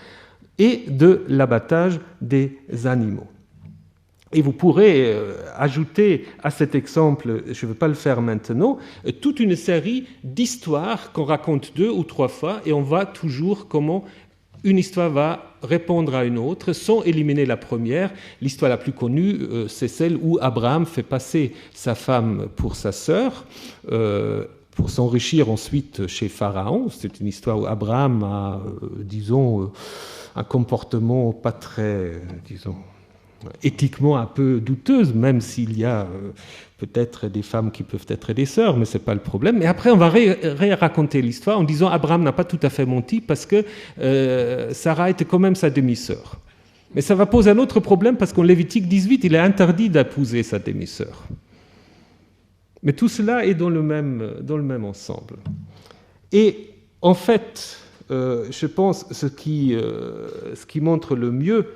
et de l'abattage des animaux. Et vous pourrez ajouter à cet exemple, je ne vais pas le faire maintenant, toute une série d'histoires qu'on raconte 2 ou 3 fois et on voit toujours comment une histoire va répondre à une autre sans éliminer la première. L'histoire la plus connue, c'est celle où Abraham fait passer sa femme pour sa sœur, pour s'enrichir ensuite chez Pharaon. C'est une histoire où Abraham a, disons, un comportement pas très, disons, éthiquement un peu douteuse, même s'il y a peut-être des femmes qui peuvent être des sœurs, mais ce n'est pas le problème. Mais après, on va raconter l'histoire en disant Abraham n'a pas tout à fait menti parce que Sarah était quand même sa demi-sœur. Mais ça va poser un autre problème parce qu'en Lévitique 18, il est interdit d'épouser sa demi-sœur. Mais tout cela est dans le même ensemble. Et en fait, je pense ce qui montre le mieux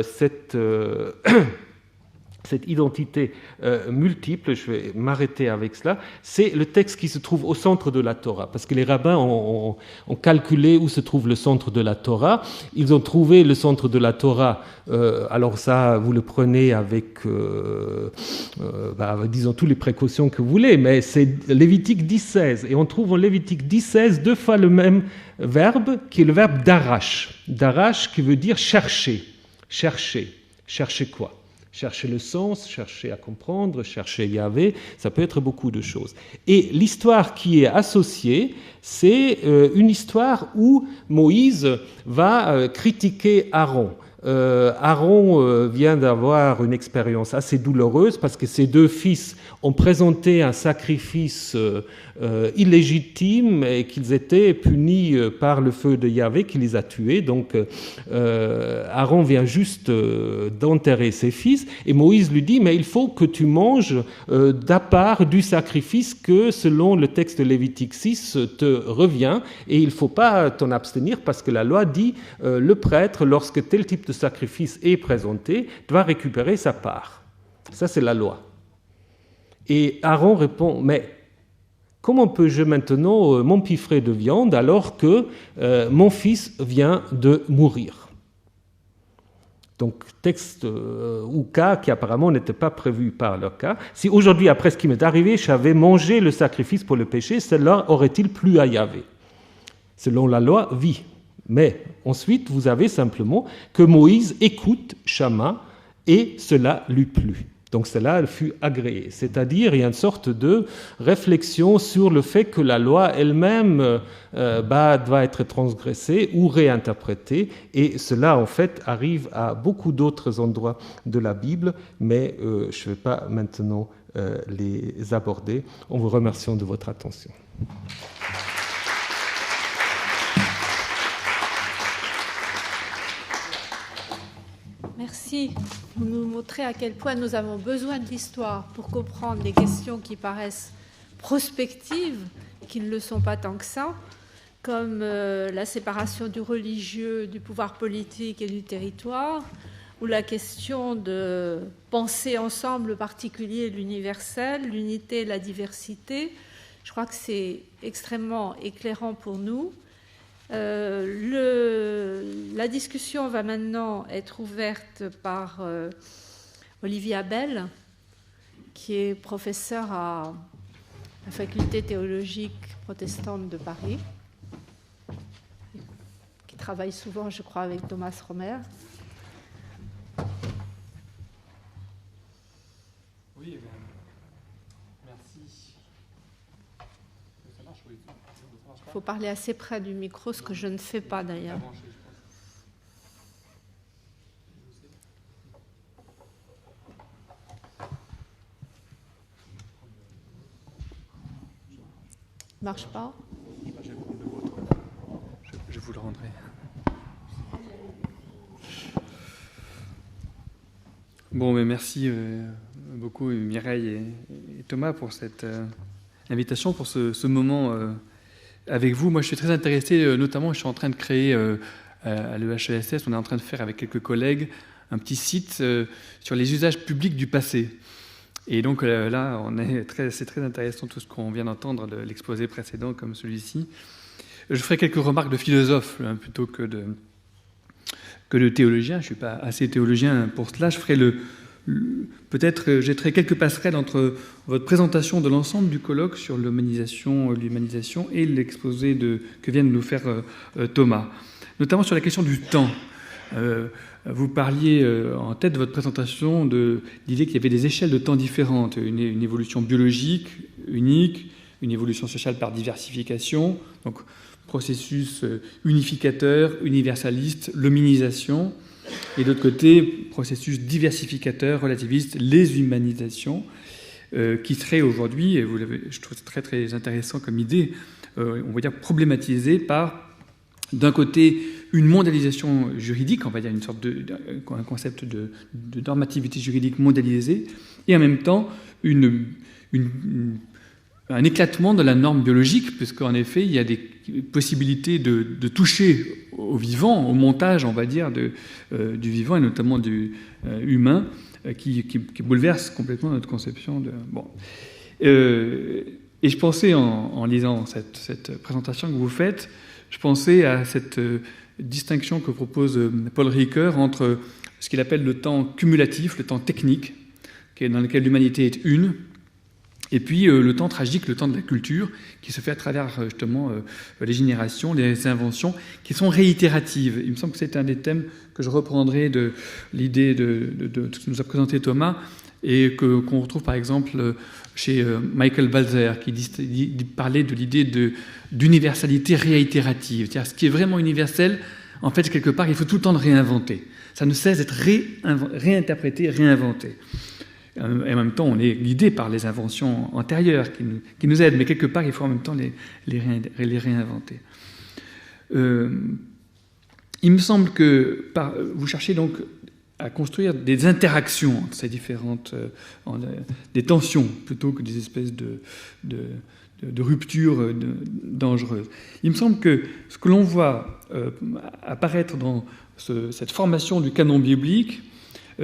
cette identité multiple, je vais m'arrêter avec cela, c'est le texte qui se trouve au centre de la Torah. Parce que les rabbins ont calculé où se trouve le centre de la Torah. Ils ont trouvé le centre de la Torah, alors ça, vous le prenez avec, disons, toutes les précautions que vous voulez, mais c'est Lévitique 10-16. Et on trouve en Lévitique 10-16 2 fois le même verbe, qui est le verbe d'arash. D'arash qui veut dire chercher. Chercher. Chercher quoi ? Chercher le sens, chercher à comprendre, chercher Yahvé, ça peut être beaucoup de choses. Et l'histoire qui est associée, c'est une histoire où Moïse va critiquer Aaron. Aaron vient d'avoir une expérience assez douloureuse parce que ses 2 fils ont présenté un sacrifice illégitime et qu'ils étaient punis par le feu de Yahvé qui les a tués. Donc Aaron vient juste d'enterrer ses fils et Moïse lui dit mais il faut que tu manges d'à part du sacrifice que selon le texte de Lévitique 6 te revient et il ne faut pas t'en abstenir parce que la loi dit le prêtre lorsque tel type de sacrifice est présenté doit récupérer sa part. Ça c'est la loi. Et Aaron répond mais comment peux-je maintenant m'empiffrer de viande alors que mon fils vient de mourir? Donc, texte ou cas qui apparemment n'était pas prévu par leur cas. Si aujourd'hui, après ce qui m'est arrivé, j'avais mangé le sacrifice pour le péché, cela aurait-il plu à Yahvé? Selon la loi, oui. Mais ensuite, vous avez simplement que Moïse écoute Shama et cela lui plut. Donc cela fut agréé. C'est-à-dire, il y a une sorte de réflexion sur le fait que la loi elle-même doit être transgressée ou réinterprétée. Et cela, en fait, arrive à beaucoup d'autres endroits de la Bible, mais je ne vais pas maintenant les aborder, en vous remerciant de votre attention. Merci. Vous nous montrez à quel point nous avons besoin de l'histoire pour comprendre des questions qui paraissent prospectives, qui ne le sont pas tant que ça, comme la séparation du religieux, du pouvoir politique et du territoire, ou la question de penser ensemble le particulier et l'universel, l'unité et la diversité. Je crois que c'est extrêmement éclairant pour nous. La discussion va maintenant être ouverte par Olivier Abel, qui est professeur à la faculté théologique protestante de Paris, qui travaille souvent, je crois, avec Thomas Romer. Oui, merci. Ça marche, oui. Il faut parler assez près du micro, ce que je ne fais pas d'ailleurs. Marche pas? Je vous le rendrai. Bon, mais merci beaucoup Mireille et Thomas pour cette invitation, pour ce moment avec vous. Moi, je suis très intéressé, notamment, je suis en train de créer à l'EHESS, on est en train de faire avec quelques collègues un petit site sur les usages publics du passé. Et donc là, c'est très intéressant tout ce qu'on vient d'entendre de l'exposé précédent comme celui-ci. Je ferai quelques remarques de philosophe plutôt que de théologien. Je ne suis pas assez théologien pour cela. Je ferai peut-être jetterai quelques passerelles entre votre présentation de l'ensemble du colloque sur l'humanisation et l'exposé que vient de nous faire Thomas, notamment sur la question du temps. Vous parliez en tête de votre présentation de l'idée qu'il y avait des échelles de temps différentes, une évolution biologique unique, une évolution sociale par diversification, donc processus unificateur, universaliste, l'hominisation, et d'autre côté, processus diversificateur, relativiste, les humanisations, qui serait aujourd'hui, et je trouve très très intéressant comme idée, on va dire problématisé par, d'un côté, une mondialisation juridique, on va dire une sorte un concept de normativité juridique mondialisée, et en même temps un éclatement de la norme biologique, puisqu'en effet, il y a des possibilités de toucher au vivant, au montage, on va dire, du vivant, et notamment du humain, qui bouleverse complètement notre conception de... Bon. Et je pensais, en lisant cette présentation que vous faites, je pensais à cette distinction que propose Paul Ricoeur entre ce qu'il appelle le temps cumulatif, le temps technique, dans lequel l'humanité est une, et puis le temps tragique, le temps de la culture, qui se fait à travers justement les générations, les inventions, qui sont réitératives. Il me semble que c'est un des thèmes que je reprendrai de l'idée de ce que nous a présenté Thomas, et qu'on retrouve par exemple chez Michael Balzer, qui parlait de l'idée d'universalité réitérative. C'est-à-dire ce qui est vraiment universel, en fait, quelque part, il faut tout le temps le réinventer. Ça ne cesse d'être réinterprété, réinventé. Et en même temps, on est guidé par les inventions antérieures qui nous aident, mais quelque part, il faut en même temps les réinventer. Il me semble que vous cherchez donc à construire des interactions entre ces différentes... des tensions, plutôt que des espèces de ruptures dangereuses. Il me semble que ce que l'on voit apparaître dans cette formation du canon biblique,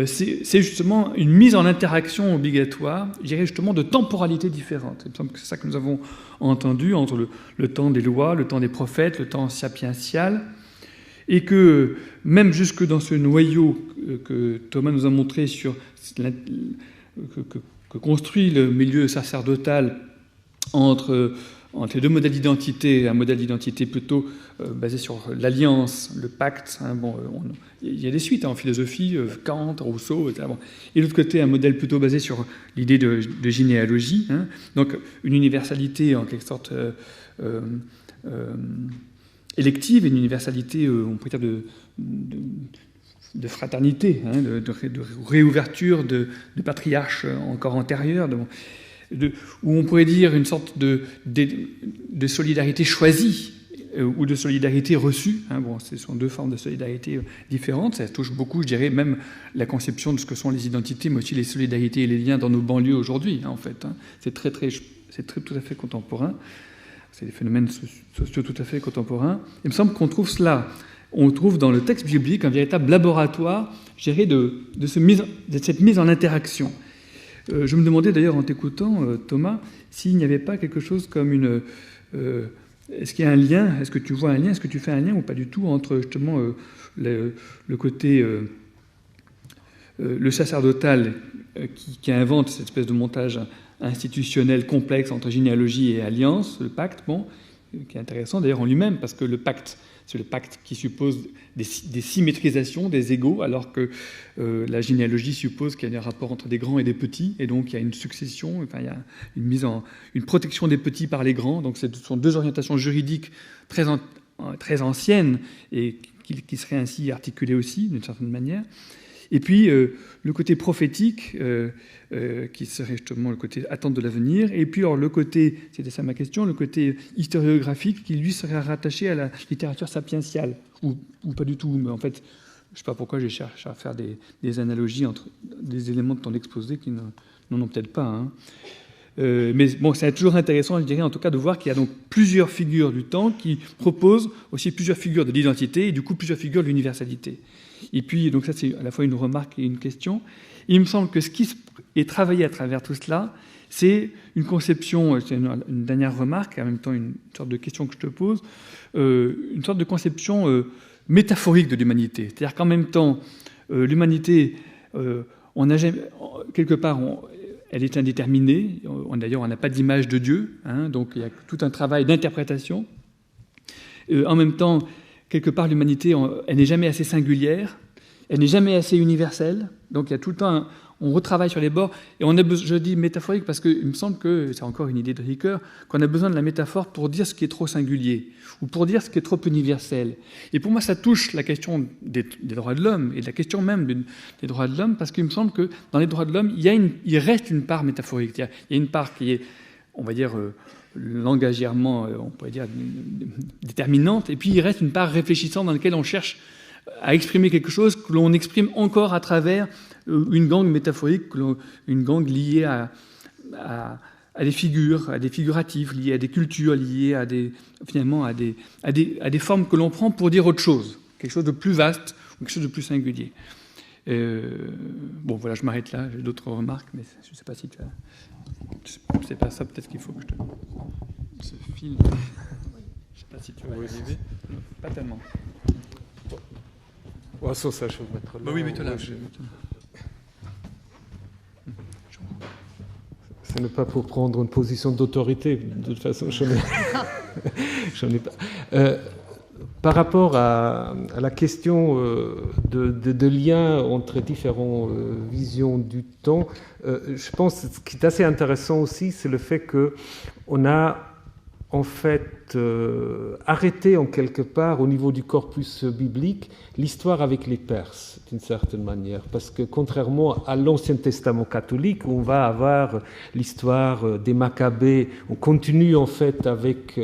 c'est justement une mise en interaction obligatoire, je dirais justement de temporalités différentes. Il me semble que c'est ça que nous avons entendu entre le temps des lois, le temps des prophètes, le temps sapiential, et que même jusque dans ce noyau que Thomas nous a montré que construit le milieu sacerdotal entre les deux modèles d'identité, un modèle d'identité plutôt basé sur l'alliance, le pacte. Il y a des suites en philosophie, Kant, Rousseau, etc. Et de l'autre côté, un modèle plutôt basé sur l'idée de généalogie. Donc une universalité en quelque sorte élective, et une universalité, on pourrait dire, fraternité, hein, de réouverture de patriarches encore antérieurs, où on pourrait dire une sorte de solidarité choisie ou de solidarité reçue. Hein. Bon, ce sont deux formes de solidarité différentes. Ça touche beaucoup, je dirais, même la conception de ce que sont les identités, mais aussi les solidarités et les liens dans nos banlieues aujourd'hui, hein, en fait. Hein. C'est tout à fait contemporain. C'est des phénomènes sociaux tout à fait contemporains. Il me semble qu'on trouve cela. On trouve dans le texte biblique un véritable laboratoire, je dirais, de cette mise en interaction. Je me demandais d'ailleurs en t'écoutant, Thomas, s'il n'y avait pas quelque chose comme une... est-ce qu'il y a un lien? Est-ce que tu vois un lien? Est-ce que tu fais un lien ou pas du tout entre justement le côté... le sacerdotal qui invente cette espèce de montage institutionnel complexe entre généalogie et alliance, le pacte, bon, qui est intéressant d'ailleurs en lui-même, parce que le pacte, c'est le pacte qui suppose des symétrisations, des égaux, alors que la généalogie suppose qu'il y a des rapports entre des grands et des petits, et donc il y a une succession, enfin, il y a une protection des petits par les grands, donc ce sont deux orientations juridiques très anciennes, et qui seraient ainsi articulées aussi, d'une certaine manière. Et puis, le côté prophétique, qui serait justement le côté attente de l'avenir. Et puis, alors, le côté, c'était ça ma question, le côté historiographique, qui lui serait rattaché à la littérature sapientiale, ou pas du tout. Mais en fait, je ne sais pas pourquoi j'ai cherché à faire des analogies entre des éléments de ton exposé qui n'en ont peut-être pas. Hein. Mais bon, c'est toujours intéressant, je dirais, en tout cas, de voir qu'il y a donc plusieurs figures du temps qui proposent aussi plusieurs figures de l'identité et du coup plusieurs figures de l'universalité. Et puis, donc ça, c'est à la fois une remarque et une question. Et il me semble que ce qui est travaillé à travers tout cela, c'est une conception, c'est une dernière remarque, et en même temps une sorte de question que je te pose, une sorte de conception métaphorique de l'humanité. C'est-à-dire qu'en même temps, l'humanité, on n'a jamais, quelque part, elle est indéterminée. D'ailleurs, on n'a pas d'image de Dieu, hein, donc il y a tout un travail d'interprétation. En même temps, quelque part, l'humanité, elle n'est jamais assez singulière, elle n'est jamais assez universelle. Donc il y a tout le temps, on retravaille sur les bords. Et on a besoin, je dis métaphorique parce qu'il me semble que, c'est encore une idée de Ricoeur, qu'on a besoin de la métaphore pour dire ce qui est trop singulier, ou pour dire ce qui est trop universel. Et pour moi, ça touche la question des droits de l'homme, et la question même des droits de l'homme, parce qu'il me semble que dans les droits de l'homme, il reste une part métaphorique. Il y a une part qui est, on va dire... langagièrement, on pourrait dire, déterminante, et puis il reste une part réfléchissante dans laquelle on cherche à exprimer quelque chose que l'on exprime encore à travers une gangue métaphorique, une gangue liée à des figures, à des figuratifs, liées à des cultures, liées à des formes que l'on prend pour dire autre chose, quelque chose de plus vaste, ou quelque chose de plus singulier. Bon, voilà, je m'arrête là, j'ai d'autres remarques, mais je ne sais pas si tu as... C'est pas ça, peut-être qu'il faut que je te... Ce fil... Je ne sais pas si tu vas y arriver. Pas tellement. Ouais, sans ça, je vais mettre là. Bah oui, mets-toi là. Ce n'est pas pour prendre une position d'autorité. De toute façon, je n'en ai pas. Par rapport à la question de lien entre différentes visions du temps, je pense que ce qui est assez intéressant aussi, c'est le fait qu'on a en fait arrêté en quelque part au niveau du corpus biblique l'histoire avec les Perses d'une certaine manière, parce que contrairement à l'Ancien Testament catholique où on va avoir l'histoire des Maccabées, on continue en fait avec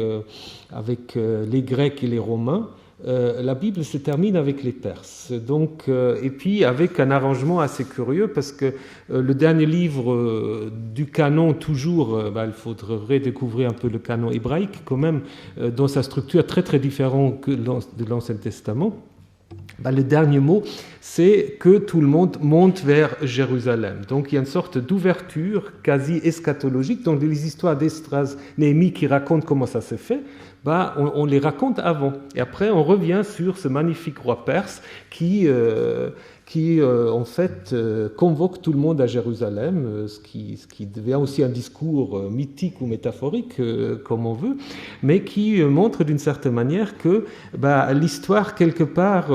les Grecs et les Romains. La Bible se termine avec les Perses. Donc, et puis avec un arrangement assez curieux, parce que le dernier livre du canon, toujours, il faudrait découvrir un peu le canon hébraïque, quand même, dans sa structure très très différente que de l'Ancien Testament. Le dernier mot, c'est que tout le monde monte vers Jérusalem. Donc il y a une sorte d'ouverture quasi eschatologique. Donc les histoires d'Esdras, Néhémie qui racontent comment ça s'est fait, on les raconte avant. Et après, on revient sur ce magnifique roi perse qui en fait, convoque tout le monde à Jérusalem, ce qui devient aussi un discours mythique ou métaphorique, comme on veut, mais qui montre d'une certaine manière que l'histoire, quelque part,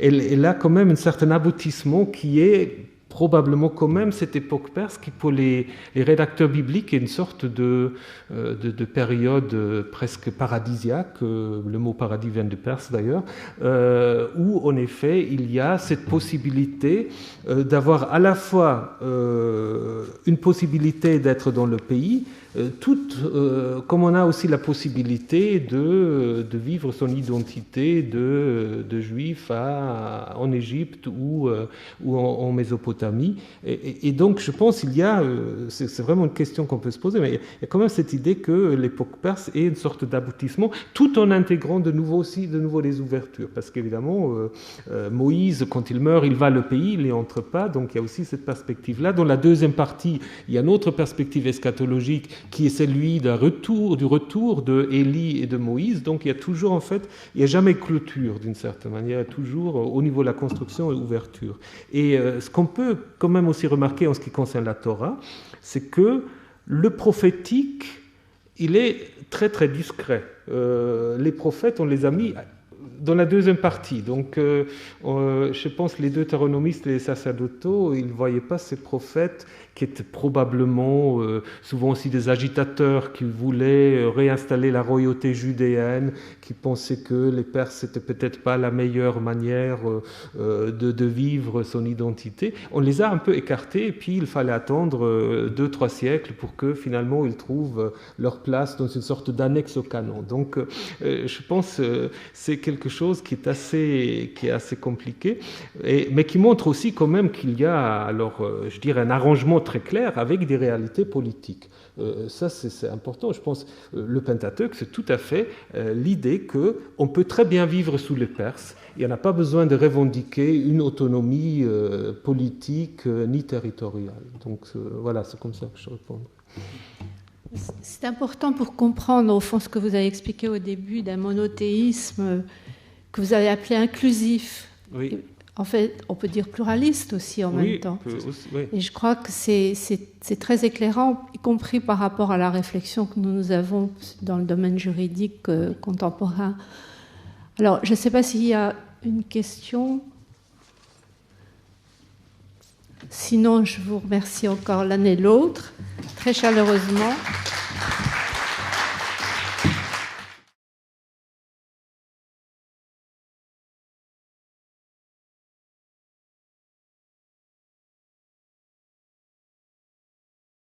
elle a quand même un certain aboutissement qui est probablement quand même cette époque perse qui, pour les rédacteurs bibliques, est une sorte de période presque paradisiaque, le mot paradis vient du perse d'ailleurs, où en effet il y a cette possibilité d'avoir à la fois une possibilité d'être dans le pays, comme on a aussi la possibilité de vivre son identité de juif en Égypte ou en Mésopotamie. Et donc je pense qu'il y a, c'est vraiment une question qu'on peut se poser, mais il y a quand même cette idée que l'époque perse est une sorte d'aboutissement, tout en intégrant de nouveau les ouvertures. Parce qu'évidemment, Moïse, quand il meurt, il va le pays, il n'y entre pas, donc il y a aussi cette perspective-là. Dans la deuxième partie, il y a une autre perspective eschatologique qui est celui du retour de Élie et de Moïse. Donc il y a toujours, en fait, il n'y a jamais clôture d'une certaine manière, il y a toujours au niveau de la construction et ouverture. Et ce qu'on peut quand même aussi remarquer en ce qui concerne la Torah, c'est que le prophétique, il est très très discret. Les prophètes, on les a mis dans la deuxième partie. Donc, je pense que les deutéronomistes et les sacerdotaux, ils ne voyaient pas ces prophètes qui étaient probablement souvent aussi des agitateurs qui voulaient réinstaller la royauté judéenne, qui pensaient que les Perses n'étaient peut-être pas la meilleure manière de vivre son identité. On les a un peu écartés, et puis il fallait attendre 2-3 siècles pour que finalement ils trouvent leur place dans une sorte d'annexe au canon. Donc, je pense que c'est quelque chose qui est assez compliqué, mais qui montre aussi quand même qu'il y a, alors, je dirais, un arrangement très clair avec des réalités politiques. Ça, c'est important. Je pense le Pentateuque, c'est tout à fait l'idée qu'on peut très bien vivre sous les Perses. Il n'y en a pas besoin de revendiquer une autonomie politique ni territoriale. Donc voilà, c'est comme ça que je réponds. C'est important pour comprendre, au fond, ce que vous avez expliqué au début d'un monothéisme que vous avez appelé inclusif. Oui. En fait, on peut dire pluraliste aussi en même temps. Oui. Et je crois que c'est très éclairant, y compris par rapport à la réflexion que nous avons dans le domaine juridique contemporain. Alors, je ne sais pas s'il y a une question. Sinon, je vous remercie encore l'un et l'autre, très chaleureusement.